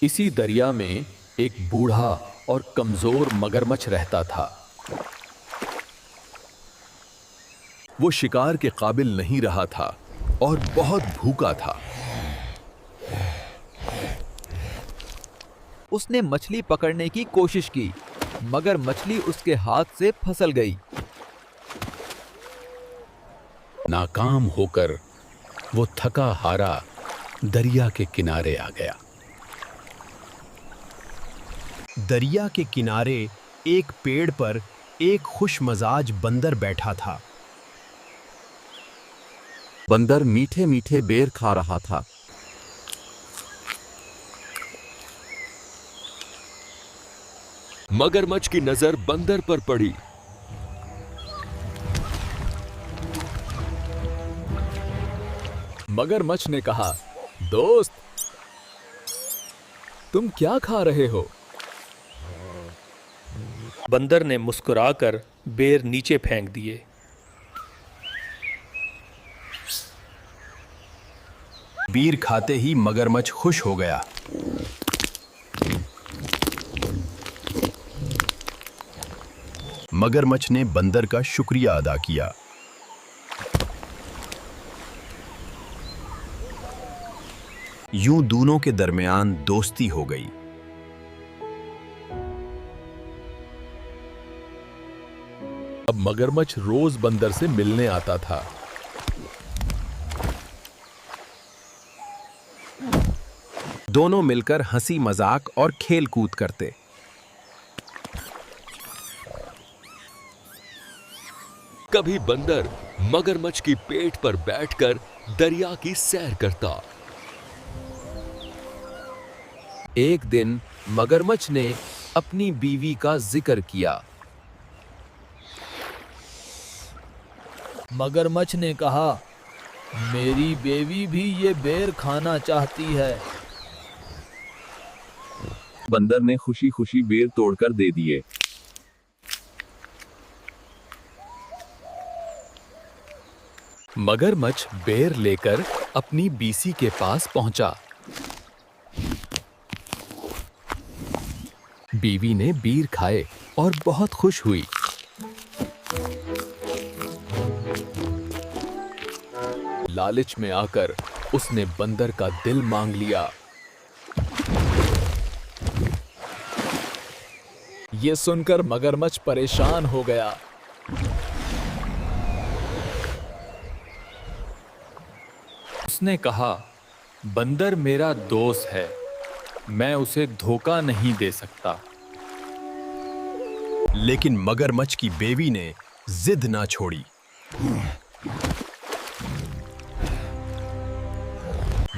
इसी दरिया में एक बूढ़ा और कमजोर मगरमच्छ रहता था। वो शिकार के काबिल नहीं रहा था और बहुत भूखा था। उसने मछली पकड़ने की कोशिश की, मगर मछली उसके हाथ से फिसल गई। नाकाम होकर वो थका हारा दरिया के किनारे आ गया। दरिया के किनारे एक पेड़ पर एक खुशमजाज बंदर बैठा था। बंदर मीठे मीठे बेर खा रहा था। मगरमच्छ की नजर बंदर पर पड़ी। मगरमच्छ ने कहा, दोस्त, तुम क्या खा रहे हो? बंदर ने मुस्कुराकर बेर नीचे फेंक दिए। बेर खाते ही मगरमच्छ खुश हो गया। मगरमच्छ ने बंदर का शुक्रिया अदा किया। यूं दोनों के दरमियान दोस्ती हो गई। अब मगरमच्छ रोज बंदर से मिलने आता था। दोनों मिलकर हंसी मजाक और खेल कूद करते। कभी बंदर मगरमच्छ की पेट पर बैठकर दरिया की सैर करता। एक दिन मगरमच्छ ने अपनी बीवी का जिक्र किया। मगरमच्छ ने कहा, मेरी बेबी भी ये बेर खाना चाहती है। बंदर ने खुशी खुशी बेर तोड़कर दे दिए। मगरमच्छ बेर लेकर अपनी बीसी के पास पहुंचा। बीवी ने बीर खाए और बहुत खुश हुई। लालच में आकर उसने बंदर का दिल मांग लिया। यह सुनकर मगरमच्छ परेशान हो गया। उसने कहा, बंदर मेरा दोस्त है, मैं उसे धोखा नहीं दे सकता। लेकिन मगरमच्छ की बेवी ने जिद ना छोड़ी।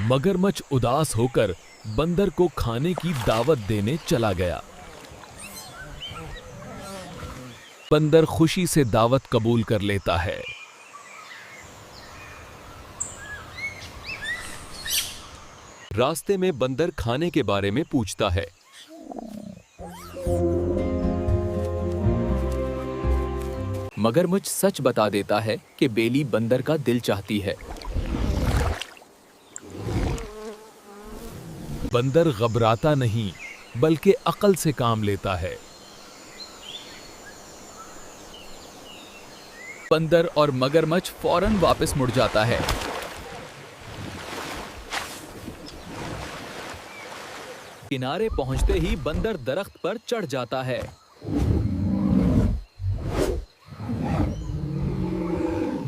मगरमच्छ उदास होकर बंदर को खाने की दावत देने चला गया। बंदर खुशी से दावत कबूल कर लेता है। रास्ते में बंदर खाने के बारे में पूछता है। मगरमच्छ सच बता देता है कि बेली बंदर का दिल चाहती है। बंदर घबराता नहीं, बल्कि अक्ल से काम लेता है। बंदर और मगरमच्छ फौरन वापस मुड़ जाता है। किनारे पहुंचते ही बंदर दरख्त पर चढ़ जाता है।